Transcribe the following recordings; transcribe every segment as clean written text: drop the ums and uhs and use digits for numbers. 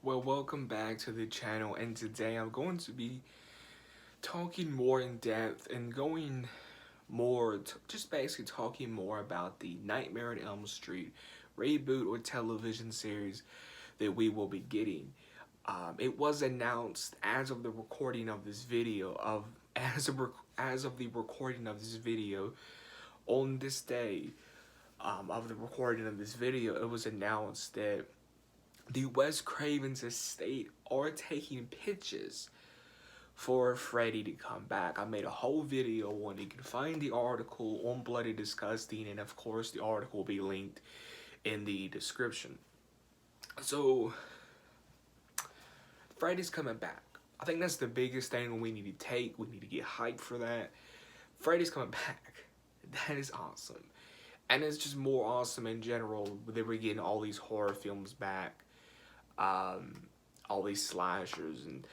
Well, welcome back to the channel, and today I'm going to be talking more in depth and going more, just basically talking more about the Nightmare on Elm Street reboot or television series that we will be getting. It was announced as of the recording of this video, as of the recording of this video, on this day of the recording of this video, it was announced that the Wes Craven's estate are taking pitches for Freddy to come back. I made a whole video on it. You can find the article on Bloody Disgusting, and of course the article will be linked in the description. So, Freddy's coming back. I think that's the biggest thing we need to take. We need to get hyped for that. Freddy's coming back. That is awesome. And it's just more awesome in general that we're getting all these horror films back. All these slashers and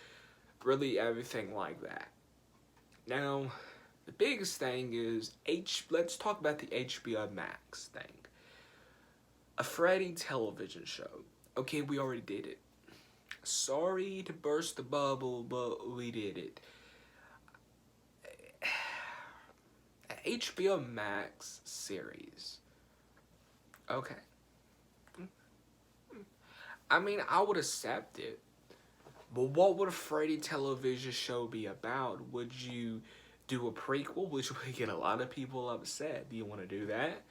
really everything like that. Now, the biggest thing is let's talk about the HBO Max thing. A Freddy television show. Okay, we already did it. Sorry to burst the bubble, but we did it. HBO Max series. Okay. I mean, I would accept it. But what would a Freddy television show be about? Would you do a prequel, which would get a lot of people upset? Do you want to do that?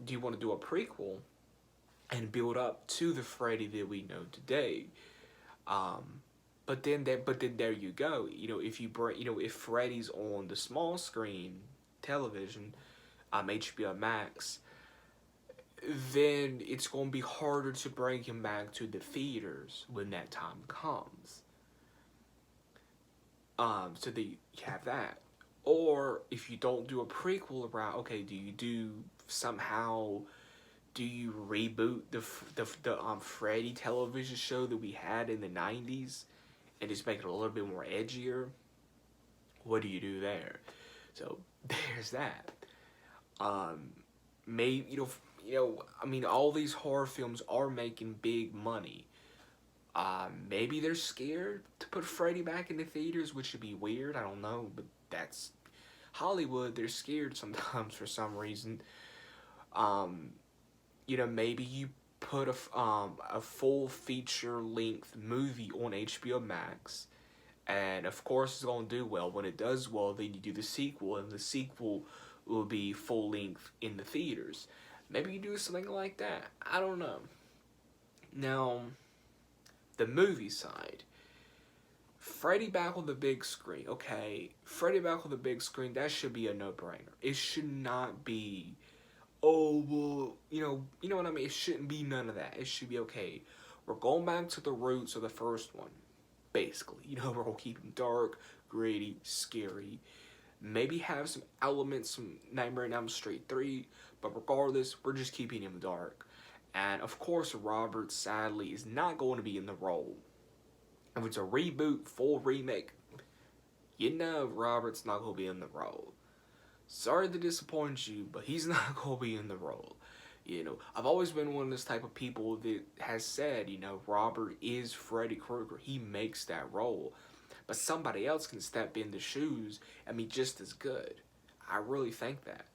Do you want to do a prequel and build up to the Freddy that we know today? But then there you go. If Freddy's on the small screen television, HBO Max, then it's going to be harder to bring him back to the theaters when that time comes. So that you have that. Or if you don't do a prequel around, okay, do you reboot the Freddy television show that we had in the 90s and just make it a little bit more edgier? What do you do there? So there's that. Maybe I mean, all these horror films are making big money. Maybe they're scared to put Freddy back in the theaters, which would be weird. I don't know, but that's Hollywood. They're scared sometimes for some reason. Maybe you put a full feature-length movie on HBO Max, and of course it's gonna do well. When it does well, then you do the sequel, and the sequel will be full-length in the theaters. Maybe you do something like that. I don't know. Now, the movie side. Freddy back on the big screen. Okay, Freddy back on the big screen, that should be a no-brainer. It should not be, oh, well, you know what I mean? It shouldn't be none of that. It should be, okay, we're going back to the roots of the first one, basically. We're going to keep them dark, gritty, scary. Maybe have some elements from Nightmare on Elm Street 3, but regardless, we're just keeping him dark. And of course, Robert, sadly, is not going to be in the role. If it's a reboot, full remake, Robert's not going to be in the role. Sorry to disappoint you, but he's not going to be in the role. I've always been one of those type of people that has said, Robert is Freddy Krueger. He makes that role. But somebody else can step in the shoes and be just as good. I really think that,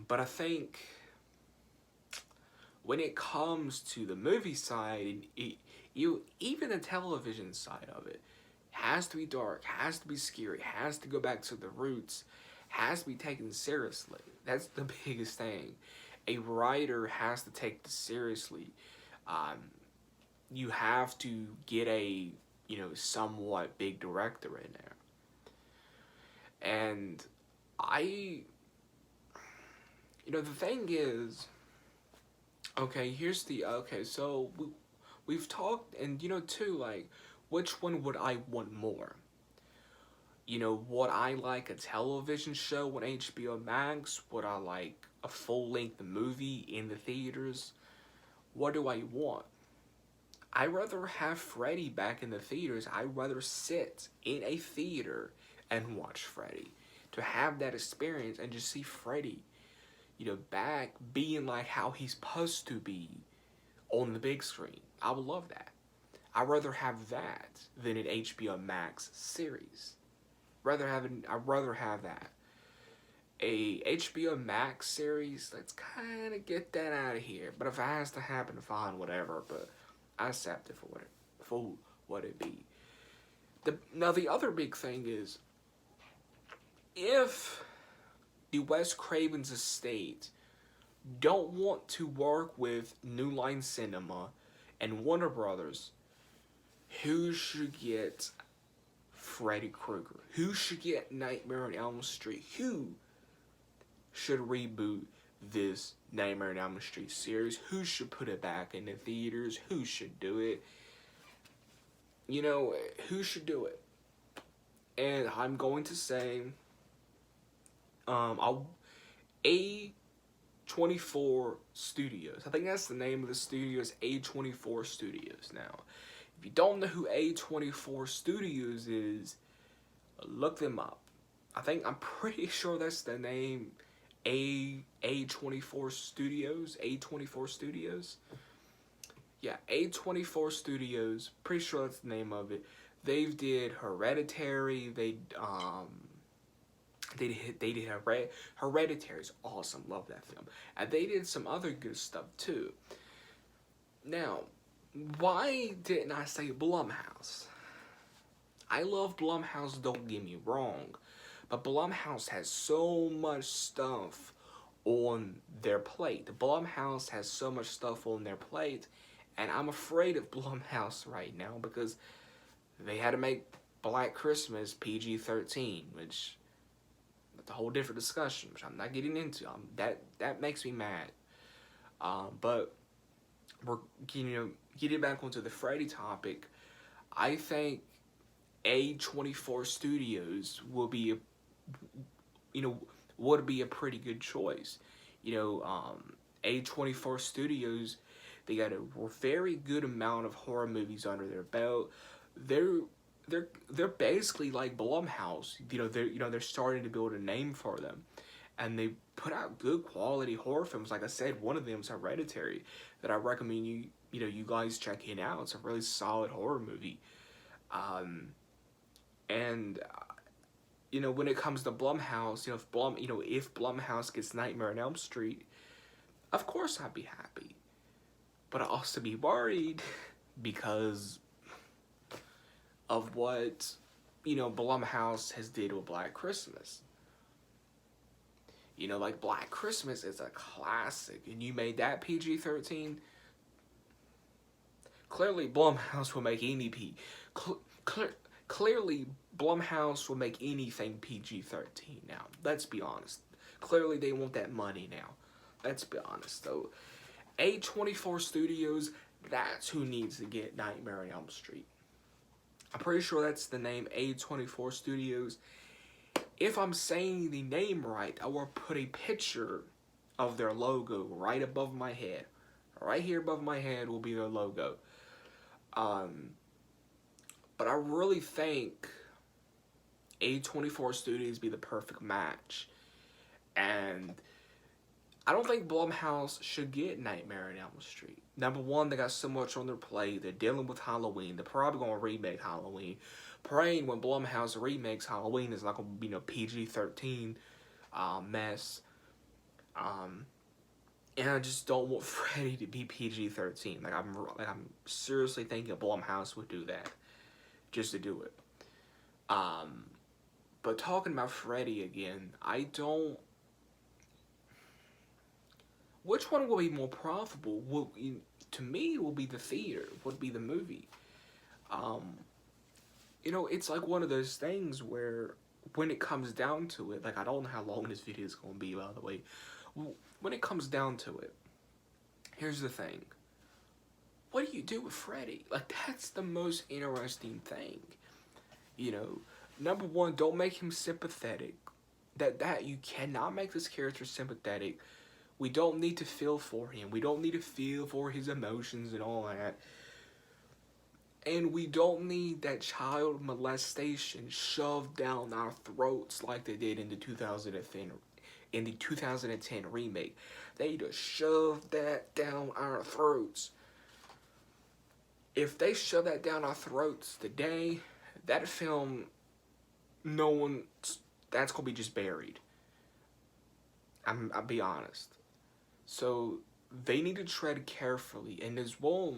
But I think when it comes to the movie side, even the television side of it, has to be dark, has to be scary, has to go back to the roots, has to be taken seriously. That's the biggest thing. A writer has to take this seriously. You have to get a, somewhat big director in there. And the thing is, so we've talked, and, too, like, which one would I want more? Would I like a television show on HBO Max? Would I like a full-length movie in the theaters? What do I want? I'd rather have Freddy back in the theaters. I'd rather sit in a theater and watch Freddy. To have that experience and just see Freddy, back being like how he's supposed to be on the big screen. I would love that. I'd rather have that than an HBO Max series. I'd rather have that. A HBO Max series, let's kind of get that out of here. But if it has to happen, fine, whatever. But I accept it for what it be. Now the other big thing is, if the Wes Craven's estate don't want to work with New Line Cinema and Warner Brothers, who should get Freddy Krueger? Who should get Nightmare on Elm Street? Who should reboot this Nightmare on Elm Street series? Who should put it back in the theaters? Who should do it? You know, who should do it? And I'm going to say, A24 Studios. I think that's the name of the studios, A24 Studios. Now, if you don't know who A24 Studios is, look them up. I'm pretty sure that's the name, A24 Studios. A24 Studios. Yeah, A24 Studios. Pretty sure that's the name of it. They did Hereditary. They did Hereditary. Is awesome. Love that film. And they did some other good stuff too. Now, why didn't I say Blumhouse? I love Blumhouse, don't get me wrong. But Blumhouse has so much stuff on their plate. Blumhouse has so much stuff on their plate. And I'm afraid of Blumhouse right now because they had to make Black Christmas PG-13, which that's a whole different discussion, which I'm not getting into. That makes me mad. But we're getting back onto the Freddy topic. I think A24 Studios will be would be a pretty good choice. A24 Studios, they got a very good amount of horror movies under their belt. They're basically like Blumhouse. They're starting to build a name for them, and they put out good quality horror films. Like I said, one of them is Hereditary that I recommend you guys checking out. It's a really solid horror movie. When it comes to Blumhouse, if Blumhouse gets Nightmare on Elm Street, of course I'd be happy. But I also be worried because of what, Blumhouse has did with Black Christmas. Like Black Christmas is a classic, and you made that PG-13. Clearly, Blumhouse will make any Clearly, Blumhouse will make anything PG-13 now. Let's be honest. Clearly, they want that money now. Let's be honest, though. A24 Studios, that's who needs to get Nightmare on Elm Street. I'm pretty sure that's the name, A24 Studios. If I'm saying the name right, I will put a picture of their logo right above my head. Right here above my head will be their logo. But I really think A24 Studios be the perfect match. And I don't think Blumhouse should get Nightmare on Elm Street. Number one, they got so much on their plate. They're dealing with Halloween. They're probably going to remake Halloween. Praying when Blumhouse remakes Halloween is not going to be no PG-13 mess. And I just don't want Freddy to be PG-13. I'm seriously thinking Blumhouse would do that, just to do it. But talking about Freddy again, which one will be more profitable? To me, will be the theater. Would be the movie. It's like one of those things where when it comes down to it, I don't know how long this video is going to be, by the way. When it comes down to it, here's the thing. What do you do with Freddy? That's the most interesting thing. Number one, don't make him sympathetic. That you cannot make this character sympathetic. We don't need to feel for him. We don't need to feel for his emotions and all that. And we don't need that child molestation shoved down our throats like they did in the 2010 remake. They just shoved that down our throats. If they shove that down our throats today, that film, no one, that's gonna be just buried. I'll be honest. So they need to tread carefully. And as well,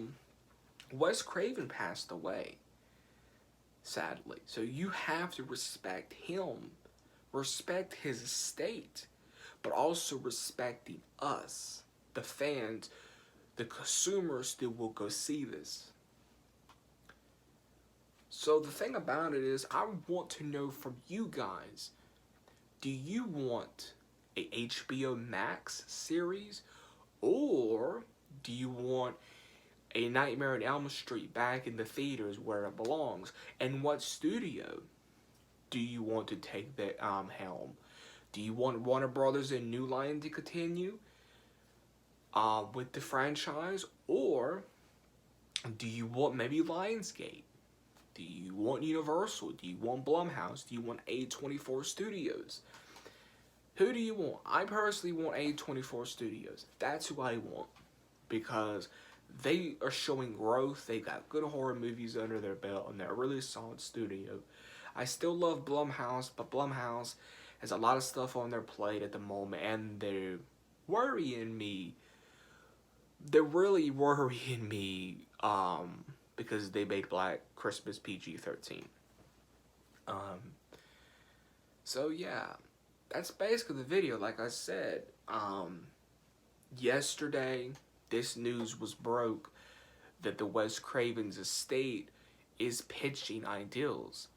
Wes Craven passed away, sadly. So you have to respect him, respect his estate, but also respecting us, the fans, the consumers that will go see this. So the thing about it is, I want to know from you guys, do you want a HBO Max series, or do you want a Nightmare on Elm Street back in the theaters where it belongs? And what studio do you want to take the helm? Do you want Warner Brothers and New Line to continue with the franchise, or do you want maybe Lionsgate? Do you want Universal? Do you want Blumhouse? Do you want A24 Studios? Who do you want? I personally want A24 Studios. That's who I want, because they are showing growth. They got good horror movies under their belt, and they're a really solid studio. I still love Blumhouse, but Blumhouse has a lot of stuff on their plate at the moment, and they're worrying me. They're really worrying me because they made Black Christmas PG-13. So yeah, that's basically the video. Like I said, yesterday this news was broke that the Wes Craven's estate is pitching ideals.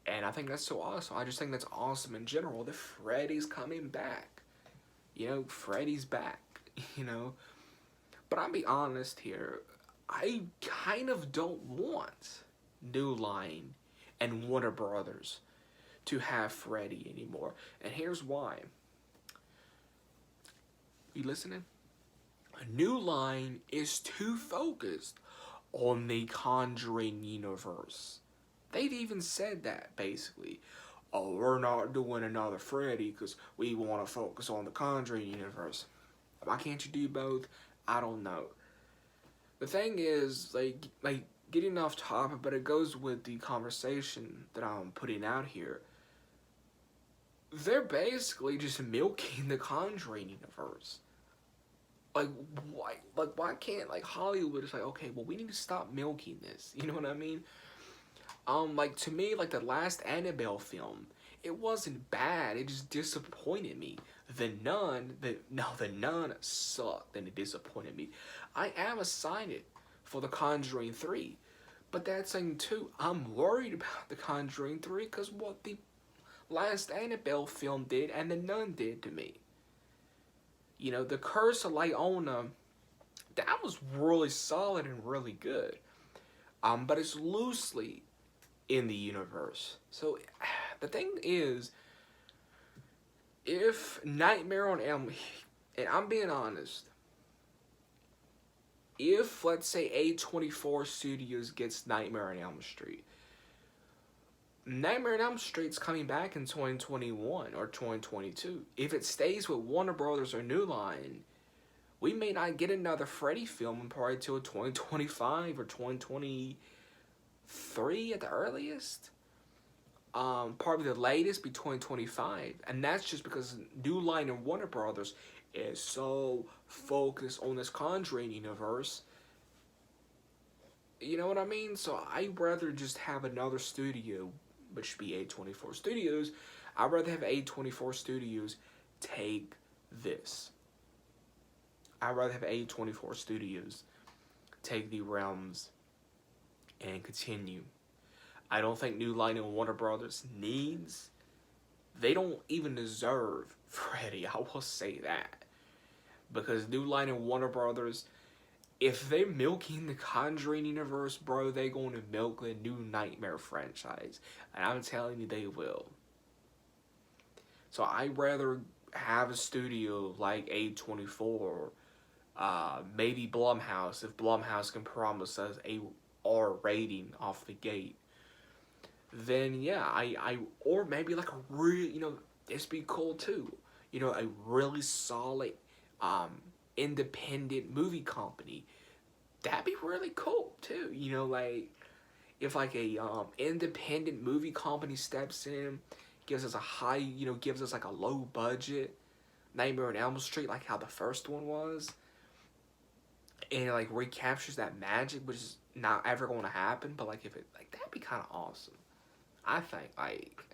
And I think that's so awesome. I just think that's awesome in general that Freddy's coming back. You know, Freddy's back, you know. But I'll be honest here, I kind of don't want New Line and Warner Brothers to have Freddy anymore. And here's why. You listening? New Line is too focused on the Conjuring universe. They've even said that, basically. Oh, we're not doing another Freddy because we want to focus on the Conjuring universe. Why can't you do both? I don't know. The thing is, like getting off topic, but it goes with the conversation that I'm putting out here. They're basically just milking the Conjuring universe. Like, why can't, like, Hollywood is like, okay, well, we need to stop milking this. You know what I mean? Like, to me, like, the last Annabelle film, it wasn't bad. It just disappointed me. The Nun sucked, and it disappointed me. I am excited for The Conjuring 3. But that's saying, too, I'm worried about The Conjuring 3 because what the last Annabelle film did and The Nun did to me. You know, The Curse of Leona, that was really solid and really good. But it's loosely in the universe. So, the thing is, if Nightmare on Elm, and I'm being honest, if, let's say, A24 Studios gets Nightmare on Elm Street, Nightmare on Elm Street's coming back in 2021 or 2022. If it stays with Warner Brothers or New Line, we may not get another Freddy film probably until 2025 or 2023 at the earliest. Probably the latest be 2025. And that's just because New Line and Warner Brothers is so focused on this Conjuring universe. You know what I mean? So I'd rather just have another studio, which should be A24 Studios. I'd rather have A24 Studios take this. I'd rather have A24 Studios take the realms and continue. I don't think New Line and Warner Brothers needs. They don't even deserve Freddy. I will say that. Because New Line and Warner Brothers, if they're milking the Conjuring universe, bro, they're going to milk the new Nightmare franchise. And I'm telling you, they will. So I'd rather have a studio like A24, maybe Blumhouse, if Blumhouse can promise us a R rating off the gate. Then yeah, or maybe like a real, you know, this be cool too. You know, a really solid, independent movie company that'd be really cool too. You know, like if like a independent movie company steps in, gives us a high, you know, gives us like a low budget Nightmare on Elm Street, like how the first one was, and it, like recaptures that magic, which is not ever going to happen. But like if it like that'd be kind of awesome. I think like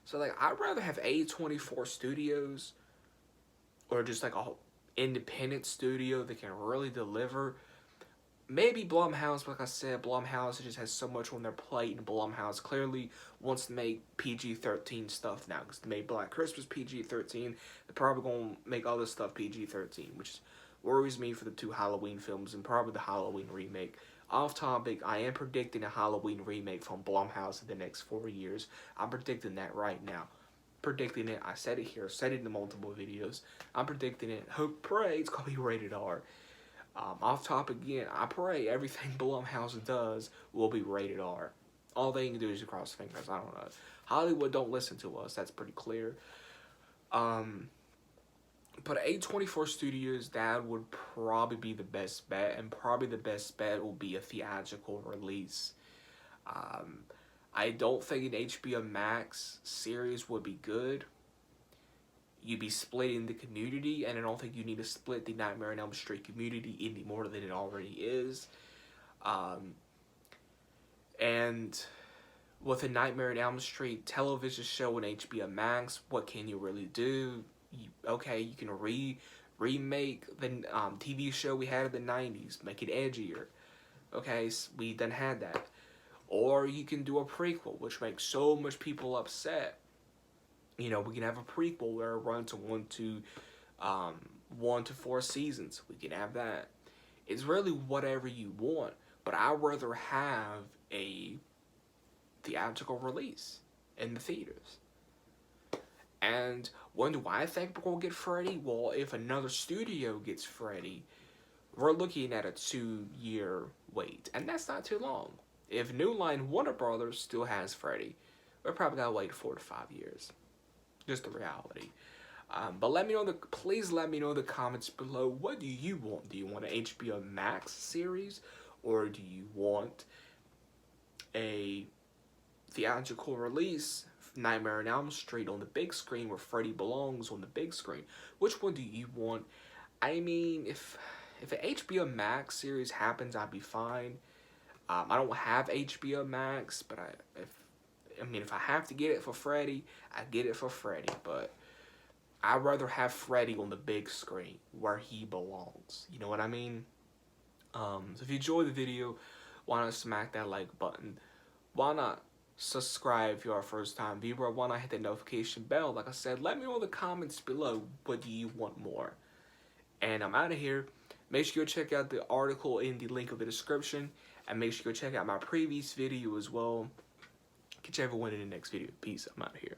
so like I'd rather have A24 Studios or just like a independent studio that can really deliver. Maybe Blumhouse, like I said, Blumhouse just has so much on their plate, and Blumhouse clearly wants to make PG-13 stuff now because they made Black Christmas PG-13. They're probably gonna make other stuff PG-13, which worries me for the 2 Halloween films and probably the Halloween remake. Off topic, I am predicting a Halloween remake from Blumhouse in the next 4 years. I'm predicting that right now. Predicting it. I said it here. Said it in multiple videos. I'm predicting it. Hope, pray it's gonna be rated R. Off topic again, I pray everything Blumhouse does will be rated R. All they can do is cross fingers. I don't know. Hollywood don't listen to us. That's pretty clear. But A24 Studios, that would probably be the best bet, and probably the best bet will be a theatrical release. I don't think an HBO Max series would be good. You'd be splitting the community, and I don't think you need to split the Nightmare on Elm Street community any more than it already is. And with a Nightmare on Elm Street television show on HBO Max, what can you really do? You can remake the TV show we had in the 90s, make it edgier. Okay, so we done had that. Or you can do a prequel, which makes so much people upset. You know, we can have a prequel where it runs to 1 to 4 seasons. We can have that. It's really whatever you want, but I'd rather have a theatrical release in the theaters. And when do I think we're going to get Freddy? Well, if another studio gets Freddy, we're looking at a 2-year wait, and that's not too long. If New Line Warner Brothers still has Freddy, we're probably going to wait 4 to 5 years. Just the reality. But please let me know in the comments below, what do you want? Do you want an HBO Max series, or do you want a theatrical release, Nightmare on Elm Street on the big screen where Freddy belongs on the big screen? Which one do you want? I mean, if an HBO Max series happens, I'd be fine. I don't have HBO Max, but if I have to get it for Freddy, I get it for Freddy, but I'd rather have Freddy on the big screen where he belongs. You know what I mean? So if you enjoyed the video, why not smack that like button? Why not subscribe if you're our first time viewer? Why not hit the notification bell? Like I said, let me know in the comments below, what do you want more? And I'm out of here. Make sure you check out the article in the link of the description, and make sure you check out my previous video as well. Catch everyone in the next video. Peace. I'm out of here.